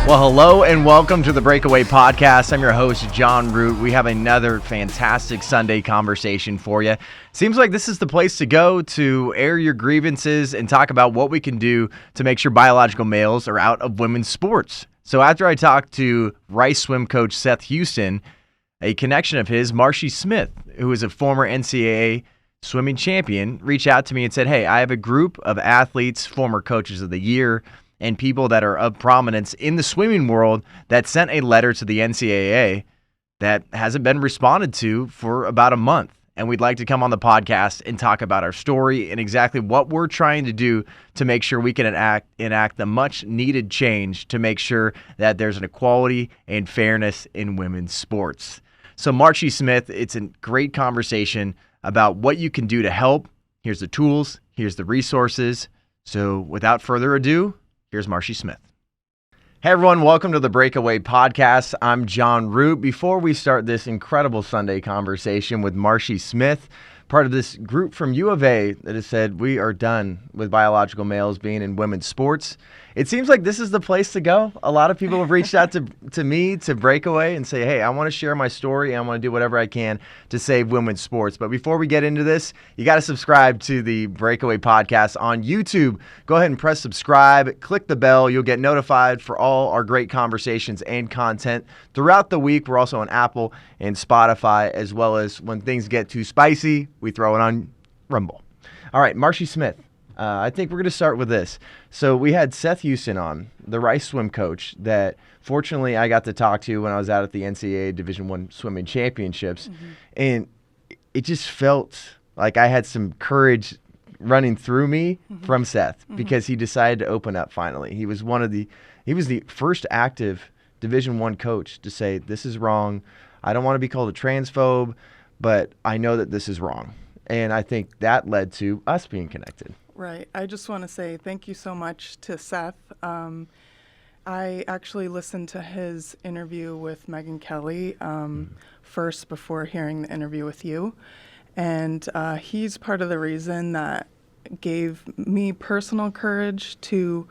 Well, hello and welcome to the Breakaway podcast. I'm your host, John Root. We have another fantastic Sunday conversation for you. Seems like this is the place to go to air your grievances and talk about what we can do to make sure biological males are out of women's sports. So after I talked to Rice swim coach Seth Houston, a connection of his, Marshi Smith, who is a former NCAA swimming champion, reached out to me and said, hey, I have a group of athletes, former coaches of the year, and people that are of prominence in the swimming world that sent a letter to the NCAA that hasn't been responded to for about a month. And we'd like to come on the podcast and talk about our story and exactly what we're trying to do to make sure we can enact the much needed change to make sure that there's an equality and fairness in women's sports. So Marshi Smith, it's a great conversation about what you can do to help. Here's the tools, here's the resources. So without further ado, here's Marshi Smith. Hey everyone, welcome to the Breakaway podcast. I'm John Root. Before we start this incredible Sunday conversation with Marshi Smith, part of this group from U of A that has said we are done with biological males being in women's sports, it seems like this is the place to go. A lot of people have reached out to me, to Breakaway, and say, hey, I want to share my story. I want to do whatever I can to save women's sports. But before we get into this, you got to subscribe to the Breakaway podcast on YouTube. Go ahead and press subscribe, click the bell. You'll get notified for all our great conversations and content throughout the week. We're also on Apple and Spotify, as well as when things get too spicy, we throw it on Rumble. All right, Marshi Smith. I think we're going to start with this. So we had Seth Houston on, the Rice swim coach that fortunately I got to talk to when I was out at the NCAA Division I swimming championships. Mm-hmm. And it just felt like I had some courage running through me from Seth because he decided to open up finally. He was the first active Division I coach to say, this is wrong. I don't want to be called a transphobe, but I know that this is wrong. And I think that led to us being connected. Right. I just want to say thank you so much to Seth. I actually listened to his interview with Megan Kelly first before hearing the interview with you. And he's part of the reason that gave me personal courage to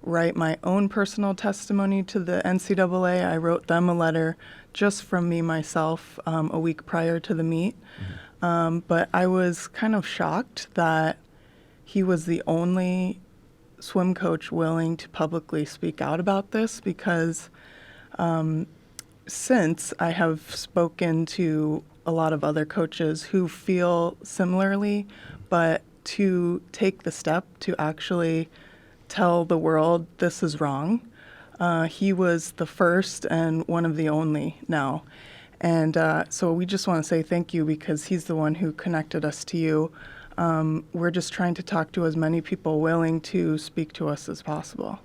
write my own personal testimony to the NCAA. I wrote them a letter just from me myself a week prior to the meet. But I was kind of shocked that he was the only swim coach willing to publicly speak out about this because since I have spoken to a lot of other coaches who feel similarly, but to take the step to actually tell the world this is wrong, he was the first and one of the only now. And so we just want to say thank you because he's the one who connected us to you. We're just trying to talk to as many people willing to speak to us as possible.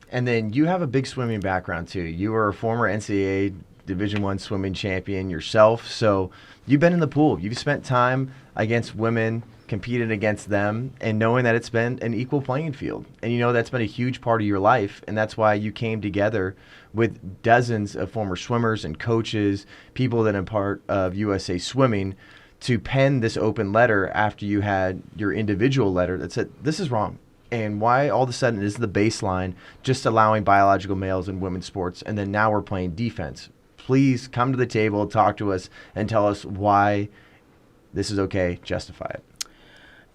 And then you have a big swimming background too. You were a former NCAA Division I swimming champion yourself. So you've been in the pool. You've spent time against women, competed against them, and knowing that it's been an equal playing field. And you know that's been a huge part of your life, and that's why you came together with dozens of former swimmers and coaches, people that are part of USA Swimming, to pen this open letter after you had your individual letter that said, this is wrong. And why all of a sudden is the baseline just allowing biological males in women's sports, and then now we're playing defense. Please come to the table, talk to us, and tell us why this is okay, justify it.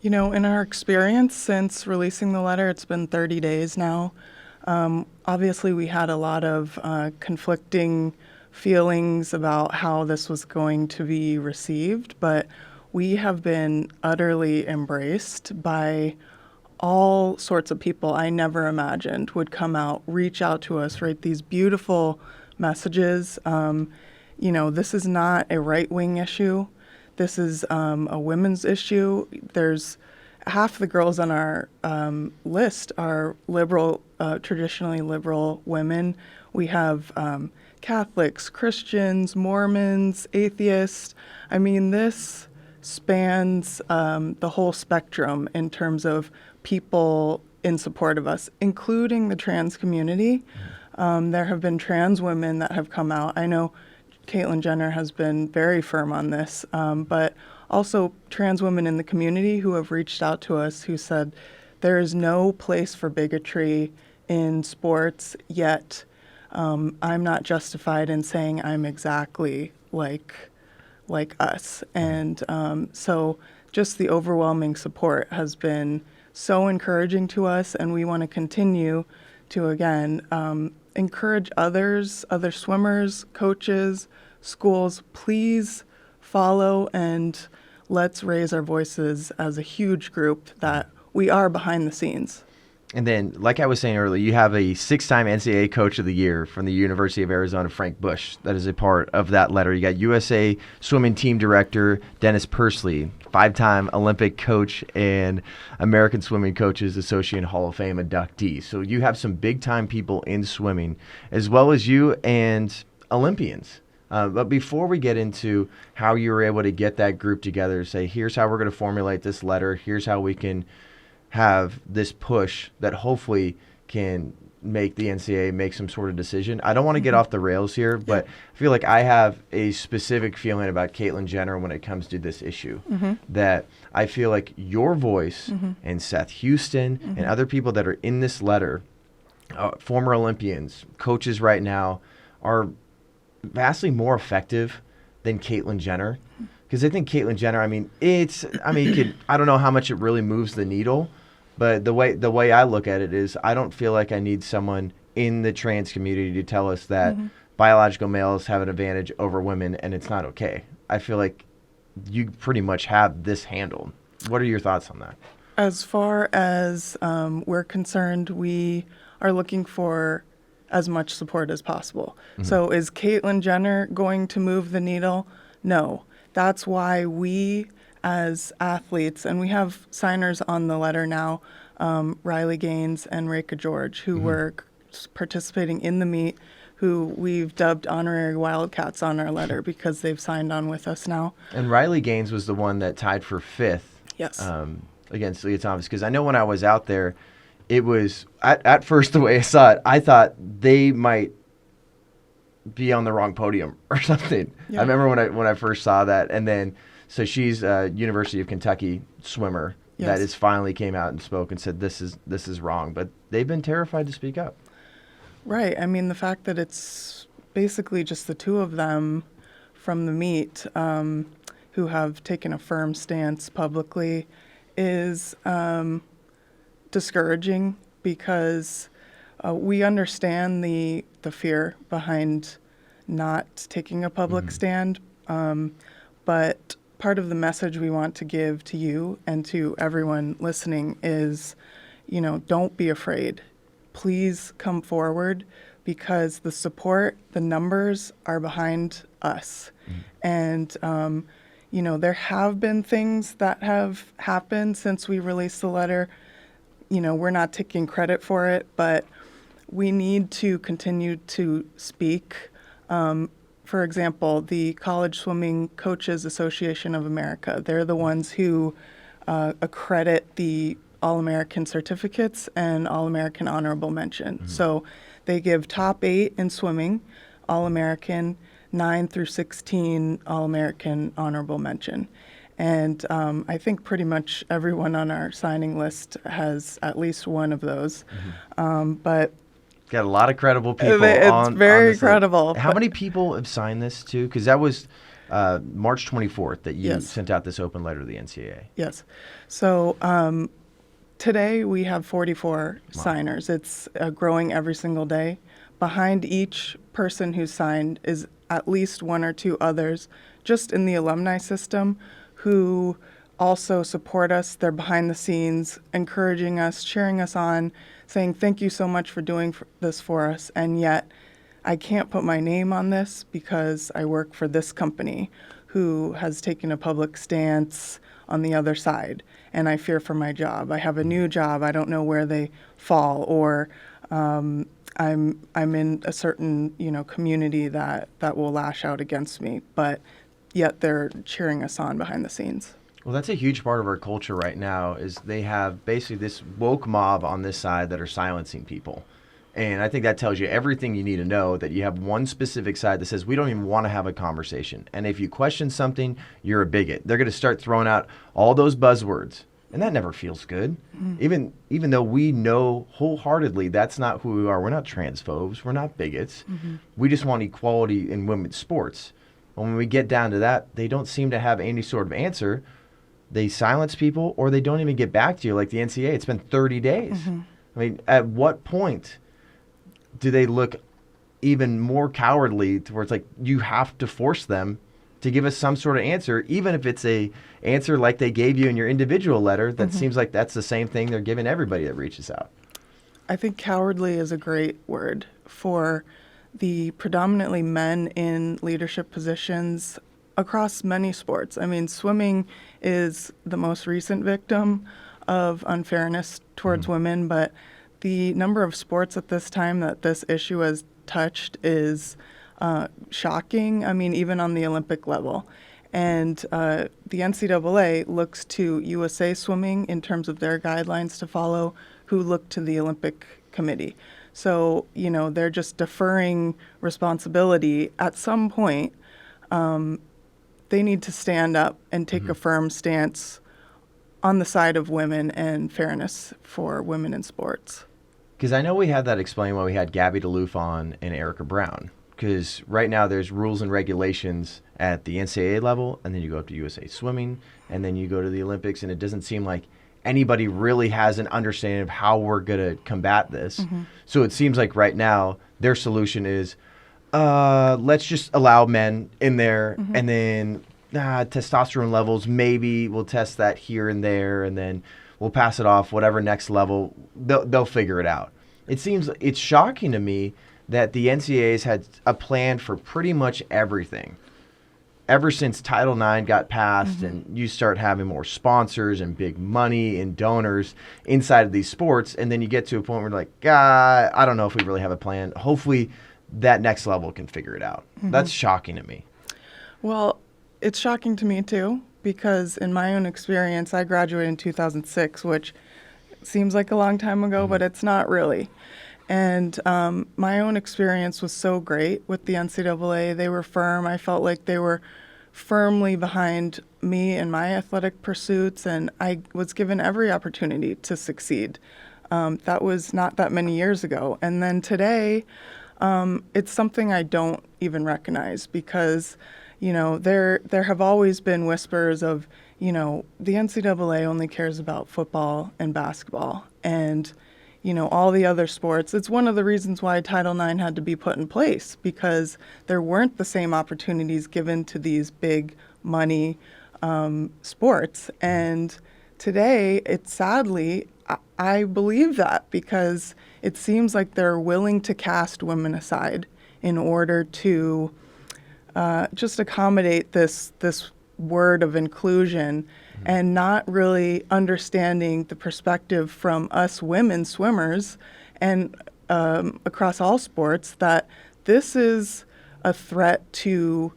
You know, in our experience since releasing the letter, it's been 30 days now. Obviously, we had a lot of conflicting feelings about how this was going to be received, but we have been utterly embraced by all sorts of people I never imagined would come out, reach out to us, write these beautiful messages. You know, this is not a right-wing issue. This is a women's issue. There's half the girls on our list are liberal, traditionally liberal women. We have Catholics, Christians, Mormons, atheists. I mean, this spans the whole spectrum in terms of people in support of us, including the trans community. There have been trans women that have come out. I know Caitlyn Jenner has been very firm on this, but also trans women in the community who have reached out to us who said there is no place for bigotry in sports, yet I'm not justified in saying I'm exactly like us. And so just the overwhelming support has been so encouraging to us, and we want to continue to, again, encourage others, other swimmers, coaches, schools, please follow and let's raise our voices as a huge group that we are behind the scenes. And then, like I was saying earlier, you have a 6-time NCAA Coach of the Year from the University of Arizona, Frank Bush, that is a part of that letter. You got USA Swimming Team Director Dennis Pursley, 5-time Olympic coach and American Swimming Coaches Association Hall of Fame inductee. So you have some big-time people in swimming, as well as you and Olympians. But before we get into how you were able to get that group together, say, here's how we're going to formulate this letter, here's how we can have this push that hopefully can make the NCAA make some sort of decision. I don't want to get off the rails here, but I feel like I have a specific feeling about Caitlyn Jenner when it comes to this issue, that I feel like your voice and Seth Houston and other people that are in this letter, former Olympians, coaches right now, are vastly more effective than Caitlyn Jenner. Because I think Caitlyn Jenner, I don't know how much it really moves the needle, but the way I look at it is I don't feel like I need someone in the trans community to tell us that biological males have an advantage over women and it's not okay. I feel like you pretty much have this handled. What are your thoughts on that? As far as we're concerned, we are looking for as much support as possible. So is Caitlyn Jenner going to move the needle? No. That's why we, as athletes, and we have signers on the letter now, Riley Gaines and Reka George, who were participating in the meet, who we've dubbed honorary Wildcats on our letter because they've signed on with us now. And Riley Gaines was the one that tied for 5th against Leah Thomas. Because I know when I was out there, it was, at first, the way I saw it, I thought they might be on the wrong podium or something. I remember when I first saw that. And then, so she's a University of Kentucky swimmer that has finally came out and spoke and said, this is wrong. But they've been terrified to speak up. Right. I mean, the fact that it's basically just the two of them from the meet who have taken a firm stance publicly is discouraging, because we understand the fear behind not taking a public stand, but part of the message we want to give to you and to everyone listening is, don't be afraid. Please come forward, because the support, the numbers are behind us. And, there have been things that have happened since we released the letter. We're not taking credit for it, but we need to continue to speak. For example, the College Swimming Coaches Association of America, they're the ones who accredit the All-American certificates and All-American honorable mention. So they give top 8 in swimming, All-American, 9 through 16 All-American honorable mention. And I think pretty much everyone on our signing list has at least one of those. But got a lot of credible people. It's very credible. How many people have signed this too? Because that was March 24th that you sent out this open letter to the NCAA. Yes. So today we have 44 signers. It's growing every single day. Behind each person who's signed is at least one or two others just in the alumni system who also support us. They're behind the scenes, encouraging us, cheering us on, saying thank you so much for doing this for us. And yet I can't put my name on this because I work for this company who has taken a public stance on the other side, and I fear for my job. I have a new job. I don't know where they fall, or I'm in a certain community that will lash out against me, but yet they're cheering us on behind the scenes. Well, that's a huge part of our culture right now, is they have basically this woke mob on this side that are silencing people. And I think that tells you everything you need to know, that you have one specific side that says we don't even want to have a conversation. And if you question something, you're a bigot. They're going to start throwing out all those buzzwords And that never feels good. Even though we know wholeheartedly that's not who we are. We're not transphobes. We're not bigots. We just want equality in women's sports. And when we get down to that, they don't seem to have any sort of answer. They silence people, or they don't even get back to you like the NCAA. It's been 30 days. I mean, at what point do they look even more cowardly towards, like, you have to force them to give us some sort of answer, even if it's a answer like they gave you in your individual letter that seems like that's the same thing they're giving everybody that reaches out. I think cowardly is a great word for the predominantly men in leadership positions across many sports. I mean, swimming is the most recent victim of unfairness towards women, but the number of sports at this time that this issue has touched is shocking. I mean, even on the Olympic level. And the NCAA looks to USA Swimming in terms of their guidelines to follow, who look to the Olympic Committee. So, you know, they're just deferring responsibility. At some point, they need to stand up and take a firm stance on the side of women and fairness for women in sports. Because I know we had that explained when we had Gabby DeLoof on and Erica Brown. Because right now there's rules and regulations at the NCAA level, and then you go up to USA Swimming, and then you go to the Olympics, and it doesn't seem like anybody really has an understanding of how we're going to combat this. So it seems like right now their solution is, let's just allow men in there, and then testosterone levels, maybe we'll test that here and there, and then we'll pass it off, whatever next level, they'll figure it out. It's shocking to me that the NCAA's had a plan for pretty much everything. Ever since Title IX got passed and you start having more sponsors and big money and donors inside of these sports, and then you get to a point where you're like, I don't know if we really have a plan. Hopefully that next level can figure it out. That's shocking to me. Well, it's shocking to me too, because in my own experience, I graduated in 2006, which seems like a long time ago, but it's not really. And my own experience was so great with the NCAA. They were firm. I felt like they were firmly behind me and my athletic pursuits, and I was given every opportunity to succeed. That was not that many years ago. And then today, it's something I don't even recognize because, you know, there have always been whispers of, you know, the NCAA only cares about football and basketball and, you know, all the other sports. It's one of the reasons why Title IX had to be put in place, because there weren't the same opportunities given to these big money sports. And today, it's sadly, I believe that, because it seems like they're willing to cast women aside in order to just accommodate this word of inclusion and not really understanding the perspective from us women swimmers and across all sports that this is a threat to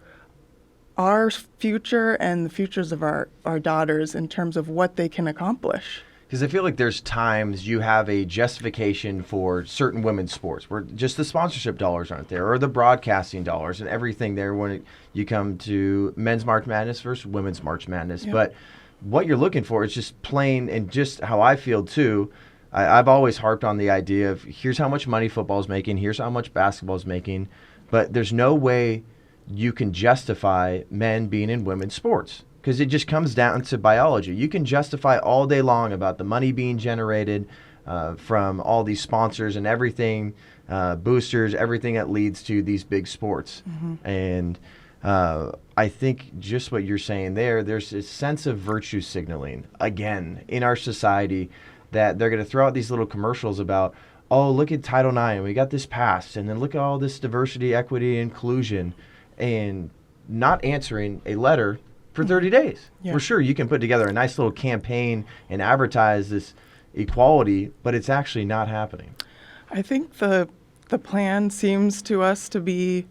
our future and the futures of our daughters in terms of what they can accomplish. Because I feel like there's times you have a justification for certain women's sports where just the sponsorship dollars aren't there, or the broadcasting dollars and everything there when you come to men's March Madness versus women's March Madness. Yep. But what you're looking for is just plain, and just how I feel too. I've always harped on the idea of here's how much money football is making, here's how much basketball is making, but there's no way you can justify men being in women's sports. Because it just comes down to biology. You can justify all day long about the money being generated from all these sponsors and everything, boosters, everything that leads to these big sports. And I think just what you're saying there's a sense of virtue signaling, again, in our society, that they're going to throw out these little commercials about, oh, look at Title IX, we got this passed, and then look at all this diversity, equity, inclusion, and not answering a letter for 30 days. Yeah. For sure, you can put together a nice little campaign and advertise this equality, but it's actually not happening. I think the plan seems to us to be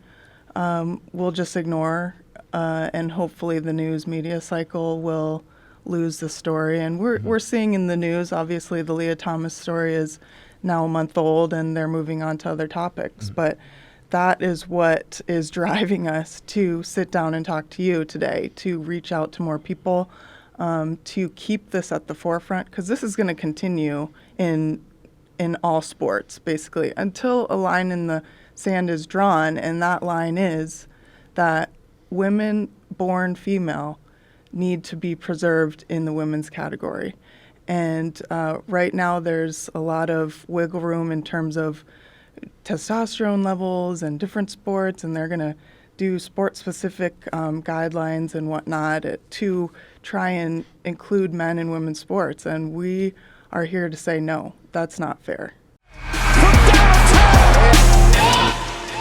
we'll just ignore and hopefully the news media cycle will lose the story. And we're seeing in the news, obviously, the Leah Thomas story is now a month old and they're moving on to other topics. But that is what is driving us to sit down and talk to you today, to reach out to more people to keep this at the forefront, because this is going to continue in all sports, basically, until a line in the sand is drawn, and that line is that women born female need to be preserved in the women's category. And right now there's a lot of wiggle room in terms of testosterone levels and different sports, and they're going to do sport-specific guidelines and whatnot to try and include men in women's sports. And we are here to say, no, that's not fair.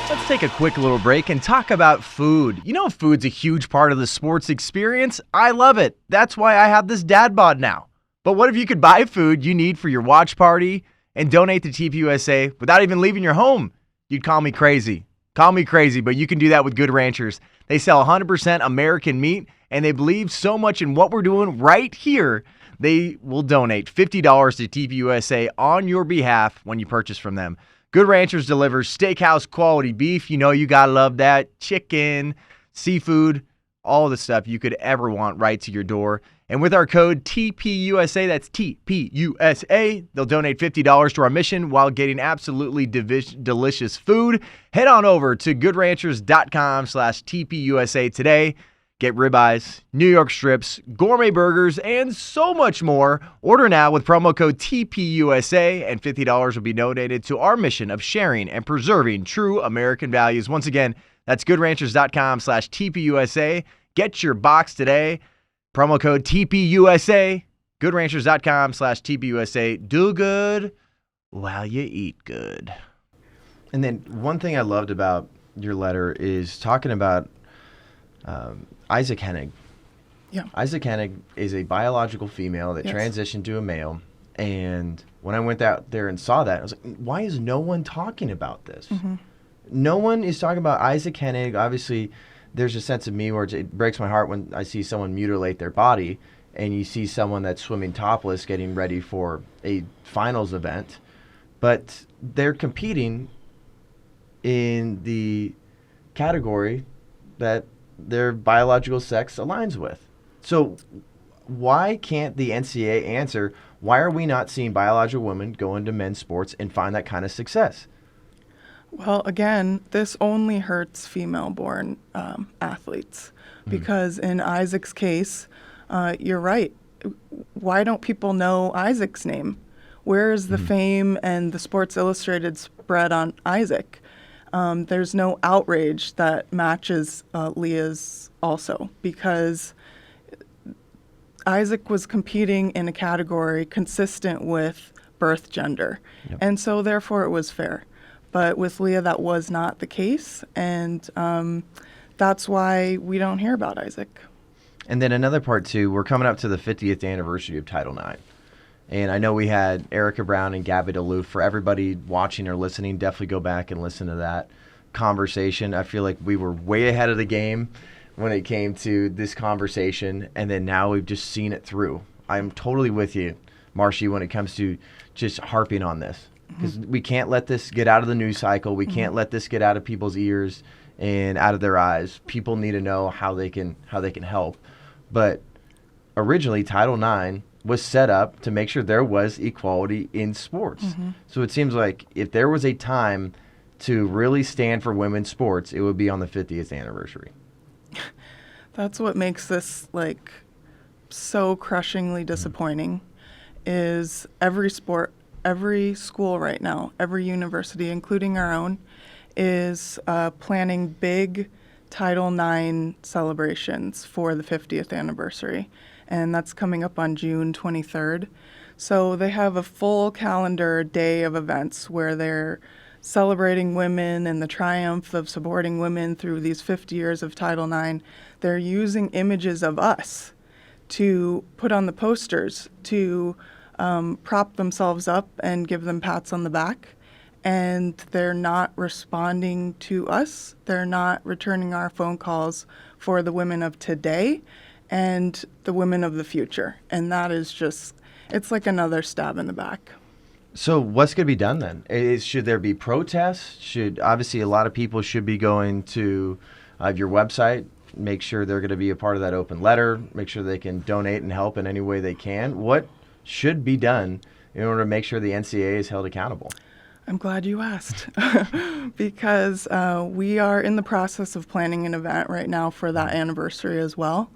Let's take a quick little break and talk about food. You know, food's a huge part of the sports experience. I love it. That's why I have this dad bod now. But what if you could buy food you need for your watch party and donate to TPUSA without even leaving your home? You'd call me crazy. Call me crazy, but you can do that with Good Ranchers. They sell 100% American meat, and they believe so much in what we're doing right here, they will donate $50 to TPUSA on your behalf when you purchase from them. Good Ranchers delivers steakhouse quality beef. You know you gotta love that. Chicken, seafood, all the stuff you could ever want right to your door. And with our code TPUSA, that's TPUSA, they'll donate $50 to our mission while getting absolutely delicious food. Head on over to goodranchers.com/TPUSA today. Get ribeyes, New York strips, gourmet burgers, and so much more. Order now with promo code TPUSA, and $50 will be donated to our mission of sharing and preserving true American values. Once again, that's goodranchers.com/TPUSA. Get your box today. Promo code TPUSA, goodranchers.com/TPUSA. Do good while you eat good. And then one thing I loved about your letter is talking about Isaac Hennig. Yeah. Isaac Hennig is a biological female that transitioned to a male. And when I went out there and saw that, I was like, why is no one talking about this? Mm-hmm. No one is talking about Isaac Hennig. Obviously, there's a sense of me where it breaks my heart when I see someone mutilate their body, and you see someone that's swimming topless getting ready for a finals event. But they're competing in the category that their biological sex aligns with. So why can't the NCAA answer, why are we not seeing biological women go into men's sports and find that kind of success? Well, again, this only hurts female-born athletes because in Isaac's case, you're right. Why don't people know Isaac's name? Where is the fame and the Sports Illustrated spread on Isaac? There's no outrage that matches Leah's also, because Isaac was competing in a category consistent with birth gender. Yep. And so therefore it was fair. But with Leah, that was not the case, and that's why we don't hear about Isaac. And then another part, too, we're coming up to the 50th anniversary of Title IX. And I know we had Erica Brown and Gabby DeLuth. For everybody watching or listening, definitely go back and listen to that conversation. I feel like we were way ahead of the game when it came to this conversation, and then now we've just seen it through. I'm totally with you, Marshi, when it comes to just harping on this. Because we can't let this get out of the news cycle. We can't let this get out of people's ears and out of their eyes. People need to know how they can help. But originally, Title IX was set up to make sure there was equality in sports. So it seems like if there was a time to really stand for women's sports, it would be on the 50th anniversary. That's what makes this so crushingly disappointing. Is every school right now, every university, including our own, is planning big Title IX celebrations for the 50th anniversary. And that's coming up on June 23rd. So they have a full calendar day of events where they're celebrating women and the triumph of supporting women through these 50 years of Title IX. They're using images of us to put on the posters to prop themselves up and give them pats on the back, and they're not responding to us. They're not returning our phone calls for the women of today and the women of the future. And that is just, it's like another stab in the back. So what's going to be done then? Should there be protests? Obviously a lot of people should be going to your website, make sure they're going to be a part of that open letter, make sure they can donate and help in any way they can. What should be done in order to make sure the NCAA is held accountable? I'm glad you asked because we are in the process of planning an event right now for that anniversary as well.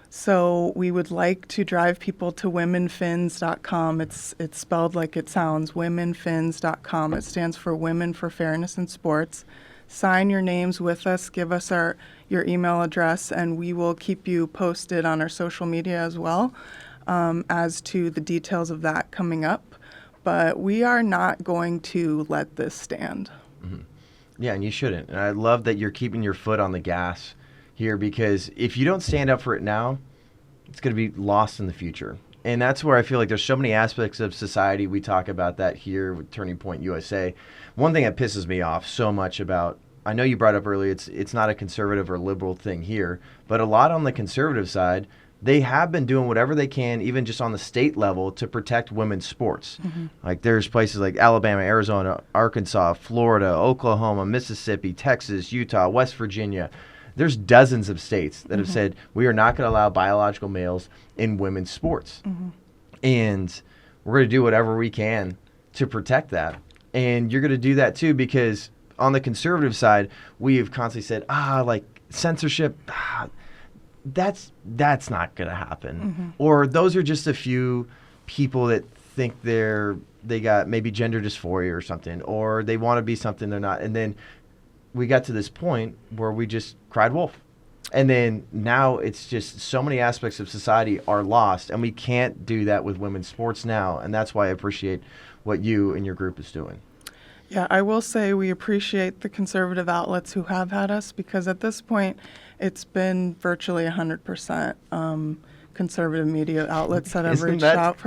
So we would like to drive people to womenfins.com. It's spelled like it sounds, womenfins.com. It stands for Women for Fairness in Sports. Sign your names with us, give us your email address, and we will keep you posted on our social media as well as to the details of that coming up. But we are not going to let this stand. Mm-hmm. Yeah, and you shouldn't. And I love that you're keeping your foot on the gas here, because if you don't stand up for it now, it's going to be lost in the future. And that's where I feel like there's so many aspects of society. We talk about that here with Turning Point USA. One thing that pisses me off so much about, I know you brought up earlier, it's not a conservative or liberal thing here, but a lot on the conservative side, they have been doing whatever they can, even just on the state level, to protect women's sports. Mm-hmm. Like there's places like Alabama, Arizona, Arkansas, Florida, Oklahoma, Mississippi, Texas, Utah, West Virginia. There's dozens of states that have said we are not going to allow biological males in women's sports. Mm-hmm. And we're going to do whatever we can to protect that. And you're going to do that too, because on the conservative side, we have constantly said, like censorship, that's not going to happen. Mm-hmm. Or those are just a few people that think they got maybe gender dysphoria or something, or they want to be something they're not. And then we got to this point where we just cried wolf. And then now it's just so many aspects of society are lost, and we can't do that with women's sports now. And that's why I appreciate what you and your group is doing. Yeah, I will say we appreciate the conservative outlets who have had us, because at this point it's been virtually 100% conservative media outlets that have reached out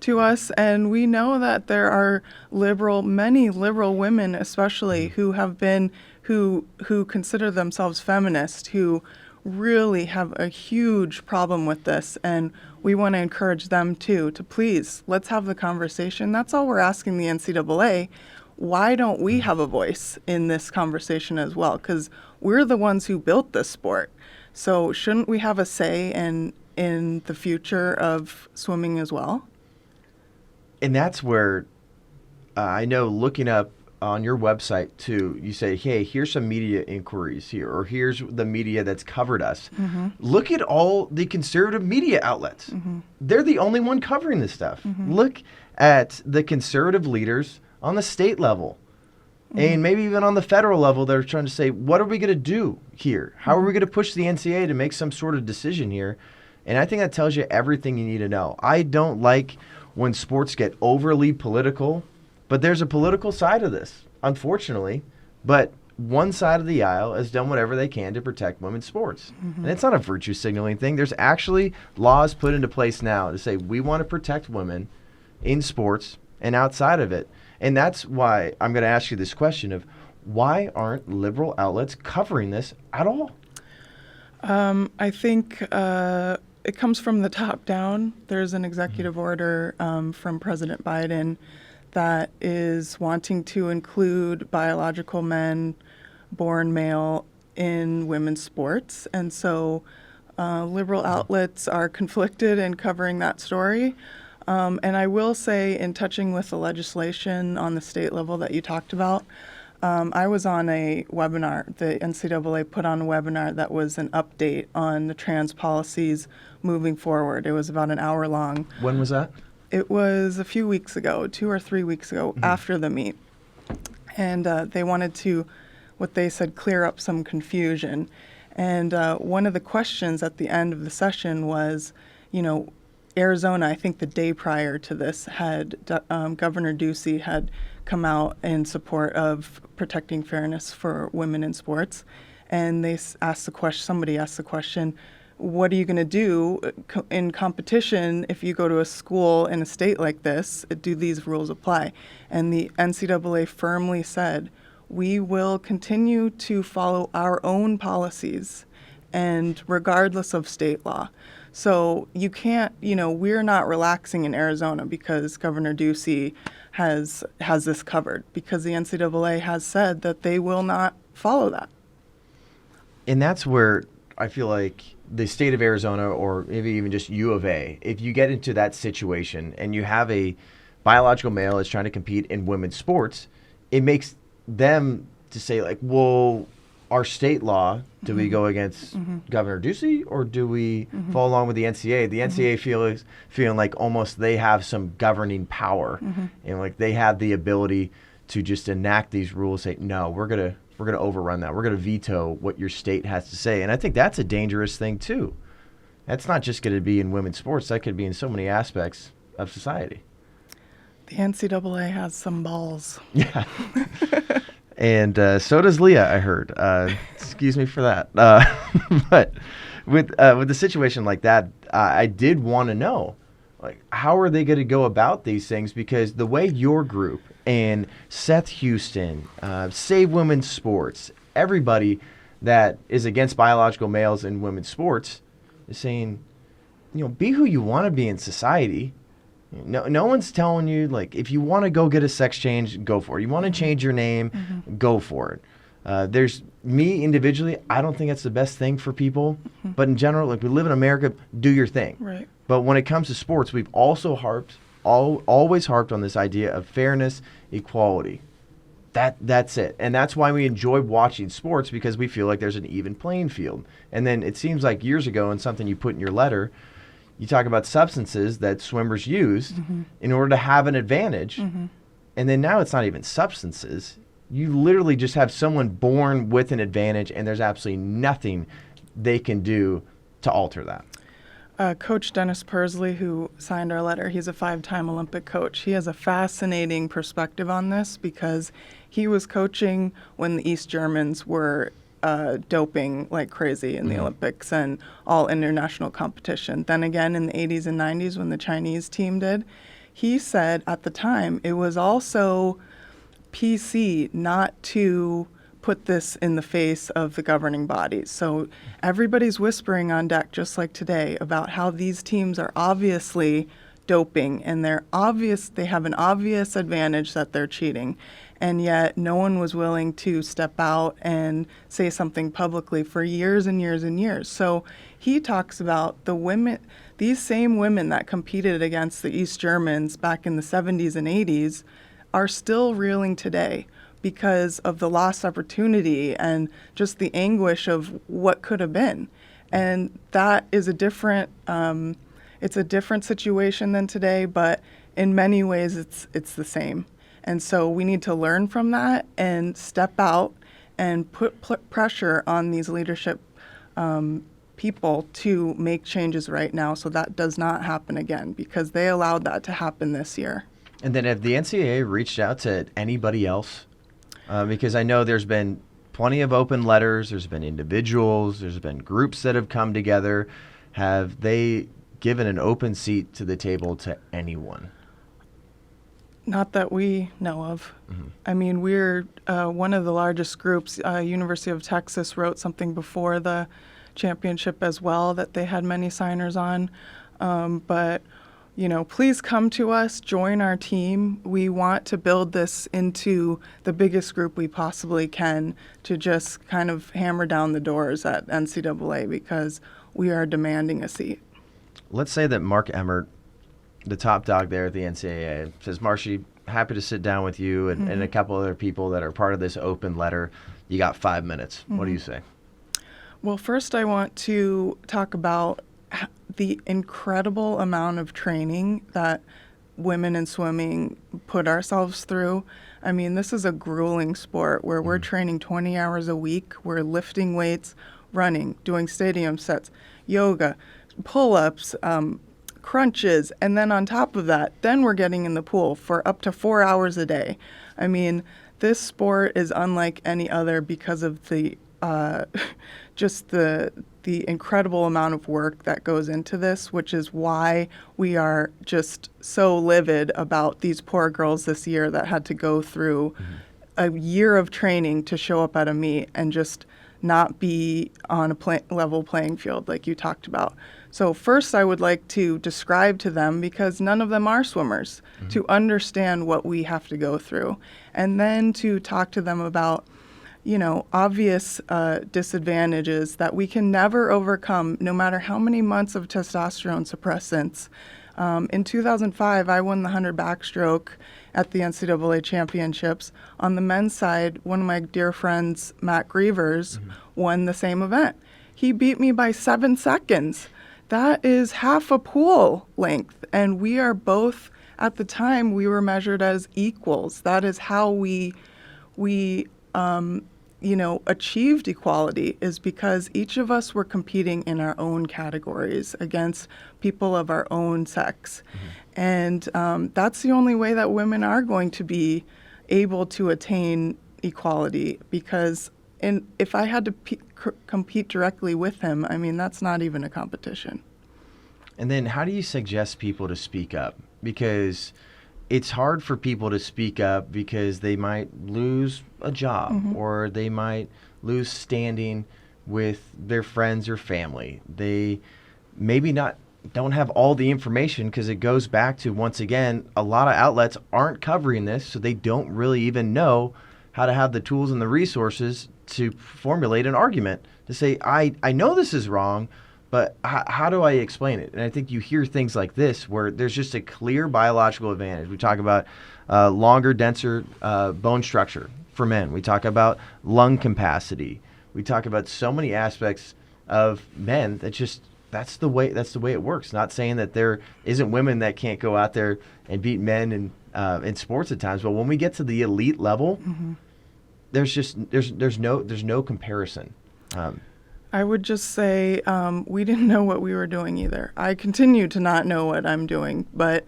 to us. And we know that there are many liberal women especially, who have been who consider themselves feminist, who really have a huge problem with this. And we want to encourage them too, to please, let's have the conversation. That's all we're asking the NCAA. Why don't we have a voice in this conversation as well? Because we're the ones who built this sport. So shouldn't we have a say in the future of swimming as well? And that's where I know, looking up on your website too, you say, hey, here's some media inquiries here, or here's the media that's covered us. Mm-hmm. Look at all the conservative media outlets. Mm-hmm. They're the only one covering this stuff. Mm-hmm. Look at the conservative leaders on the state level. Mm-hmm. And maybe even on the federal level, they're trying to say, what are we going to do here? How are we going to push the NCAA to make some sort of decision here? And I think that tells you everything you need to know. I don't like when sports get overly political, but there's a political side of this, unfortunately. But one side of the aisle has done whatever they can to protect women's sports. Mm-hmm. And it's not a virtue signaling thing. There's actually laws put into place now to say we want to protect women in sports and outside of it. And that's why I'm going to ask you this question of, why aren't liberal outlets covering this at all? I think it comes from the top down. There's an executive order from President Biden that is wanting to include biological men born male in women's sports. And so liberal outlets are conflicted in covering that story. And I will say, in touching with the legislation on the state level that you talked about, I was on a webinar. The NCAA put on a webinar that was an update on the trans policies moving forward. It was about an hour long. When was that? It was a few weeks ago, 2 or 3 weeks ago, after the meet. And they wanted to, what they said, clear up some confusion. And one of the questions at the end of the session was, Arizona, I think the day prior to this, had Governor Ducey had come out in support of protecting fairness for women in sports. And they somebody asked the question, what are you going to do in competition if you go to a school in a state like this? Do these rules apply? And the NCAA firmly said, we will continue to follow our own policies, and regardless of state law. So you can't, we're not relaxing in Arizona because Governor Ducey has this covered, because the NCAA has said that they will not follow that. And that's where I feel like the state of Arizona, or maybe even just U of A, if you get into that situation and you have a biological male that's trying to compete in women's sports, it makes them to say, like, well, our state law, do we go against Governor Ducey, or do we follow along with the NCAA? The NCAA feeling like almost they have some governing power, and like they have the ability to just enact these rules, say, no, we're gonna overrun that. We're gonna veto what your state has to say. And I think that's a dangerous thing too. That's not just gonna be in women's sports. That could be in so many aspects of society. The NCAA has some balls. Yeah. And so does Leah, I heard. Excuse me for that. But with the situation like that, I did want to know, like, how are they going to go about these things? Because the way your group and Seth Houston, Save Women's Sports, everybody that is against biological males in women's sports is saying, be who you want to be in society. No one's telling you, like, if you want to go get a sex change, go for it. You want to change your name, go for it. There's me individually, I don't think that's the best thing for people. But in general, like, we live in America, do your thing. Right. But when it comes to sports, we've also always harped on this idea of fairness, equality. That's it. And that's why we enjoy watching sports, because we feel like there's an even playing field. And then it seems like years ago, and something you put in your letter, you talk about substances that swimmers used in order to have an advantage. And then now it's not even substances. You literally just have someone born with an advantage, and there's absolutely nothing they can do to alter that. Coach Dennis Persley, who signed our letter, he's a 5-time Olympic coach. He has a fascinating perspective on this, because he was coaching when the East Germans were doping like crazy in the Olympics and all international competition. Then again, in the 80s and 90s, when the Chinese team did, he said at the time it was also PC not to put this in the face of the governing bodies. So everybody's whispering on deck, just like today, about how these teams are obviously doping, and they have an obvious advantage that they're cheating. And yet no one was willing to step out and say something publicly for years and years and years. So he talks about the women, these same women that competed against the East Germans back in the 70s and 80s are still reeling today because of the lost opportunity and just the anguish of what could have been. And that is it's a different situation than today, but in many ways it's the same. And so we need to learn from that and step out and put pressure on these leadership people to make changes right now, so that does not happen again, because they allowed that to happen this year. And then have the NCAA reached out to anybody else? Because I know there's been plenty of open letters, there's been individuals, there's been groups that have come together. Have they given an open seat to the table to anyone? Not that we know of. I mean, we're one of the largest groups. University of Texas wrote something before the championship as well that they had many signers on. But, please come to us, join our team. We want to build this into the biggest group we possibly can to just kind of hammer down the doors at NCAA, because we are demanding a seat. Let's say that Mark Emmert, the top dog there at the NCAA, says, Marshi, happy to sit down with you and a couple other people that are part of this open letter. You got 5 minutes. What do you say? Well, first I want to talk about the incredible amount of training that women in swimming put ourselves through. I mean, this is a grueling sport where we're training 20 hours a week. We're lifting weights, running, doing stadium sets, yoga, pull-ups, crunches, and then on top of that, then we're getting in the pool for up to 4 hours a day. I mean, this sport is unlike any other because of the just the incredible amount of work that goes into this, which is why we are just so livid about these poor girls this year that had to go through a year of training to show up at a meet and just not be on a level playing field like you talked about. So first I would like to describe to them, because none of them are swimmers, to understand what we have to go through. And then to talk to them about, obvious disadvantages that we can never overcome, no matter how many months of testosterone suppressants. In 2005, I won the 100 backstroke at the NCAA Championships. On the men's side, one of my dear friends, Matt Grievers, won the same event. He beat me by 7 seconds. That is half a pool length. And we are both, at the time, we were measured as equals. That is how we achieved equality, is because each of us were competing in our own categories against people of our own sex. And that's the only way that women are going to be able to attain equality, because if I had to compete directly with him, I mean, that's not even a competition. And then how do you suggest people to speak up? Because it's hard for people to speak up because they might lose a job or they might lose standing with their friends or family. They maybe don't have all the information, because it goes back to, once again, a lot of outlets aren't covering this, so they don't really even know how to have the tools and the resources to formulate an argument to say, I know this is wrong, but how do I explain it? And I think you hear things like this where there's just a clear biological advantage. We talk about longer, denser bone structure for men. We talk about lung capacity. We talk about so many aspects of men that just that's the way it works. Not saying that there isn't women that can't go out there and beat men in sports at times, but when we get to the elite level, there's no comparison. I would just say we didn't know what we were doing either. I continue to not know what I'm doing, but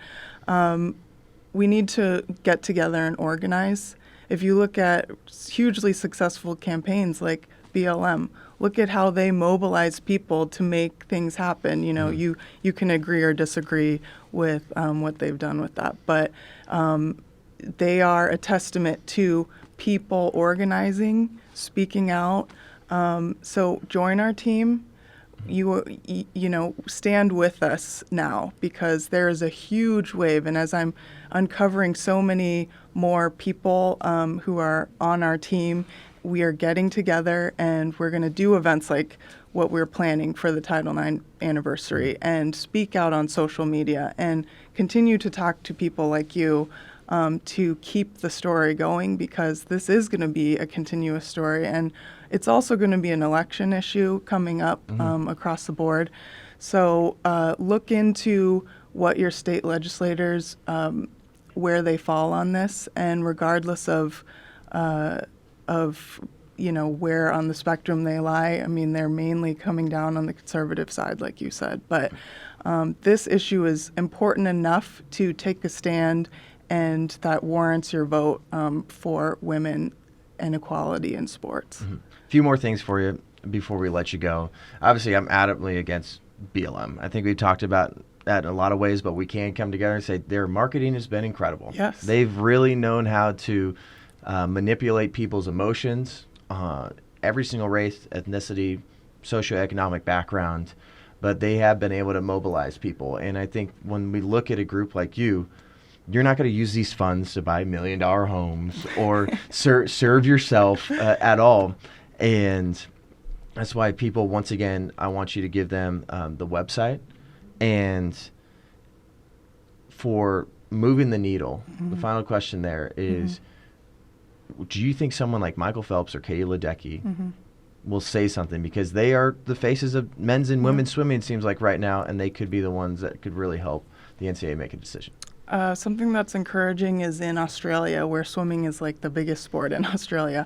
we need to get together and organize. If you look at hugely successful campaigns like BLM, look at how they mobilize people to make things happen. You can agree or disagree with what they've done with that, but they are a testament to people organizing, speaking out. So join our team. Stand with us now, because there is a huge wave. And as I'm uncovering so many more people who are on our team, we are getting together and we're going to do events like what we're planning for the Title IX anniversary, and speak out on social media and continue to talk to people like you to keep the story going, because this is going to be a continuous story. And it's also going to be an election issue coming up across the board. So look into what your state legislators, where they fall on this, and regardless of where on the spectrum they lie. I mean, they're mainly coming down on the conservative side, like you said. But this issue is important enough to take a stand, and that warrants your vote for women and equality in sports. A few more things for you before we let you go. Obviously, I'm adamantly against BLM. I think we've talked about that in a lot of ways, but we can come together and say their marketing has been incredible. Yes. They've really known how to manipulate people's emotions, every single race, ethnicity, socioeconomic background, but they have been able to mobilize people. And I think when we look at a group like you're not going to use these funds to buy $1 million homes or serve yourself at all. And that's why people, once again, I want you to give them the website. And for moving the needle, the final question there is, do you think someone like Michael Phelps or Katie Ledecky will say something? Because they are the faces of men's and women's swimming, it seems like right now, and they could be the ones that could really help the NCAA make a decision. Something that's encouraging is in Australia, where swimming is like the biggest sport in Australia.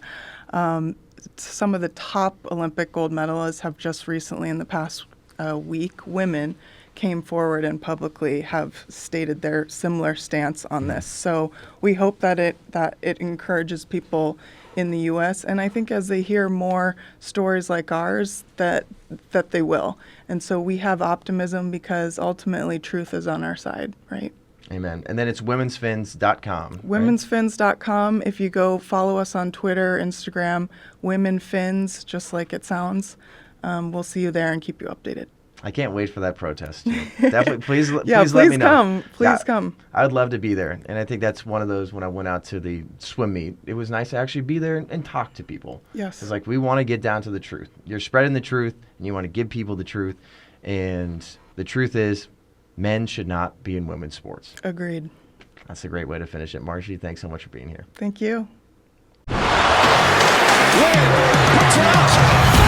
Some of the top Olympic gold medalists have just recently, in the past week, women came forward and publicly have stated their similar stance on this. So we hope that it encourages people in the U.S. And I think as they hear more stories like ours, that they will. And so we have optimism, because ultimately truth is on our side, right? Amen. And then it's womensfins.com. Womensfins.com. If you go follow us on Twitter, Instagram, Women Fins, just like it sounds, we'll see you there and keep you updated. I can't wait for that protest. Too. Definitely, please, Yeah, please let me know. come. Please Yeah, come. I would love to be there, and I think that's one of those. When I went out to the swim meet, it was nice to actually be there and talk to people. Yes. It's like we want to get down to the truth. You're spreading the truth, and you want to give people the truth, and the truth is, men should not be in women's sports. Agreed. That's a great way to finish it. Marshi, thanks so much for being here. Thank you. Wade puts it out.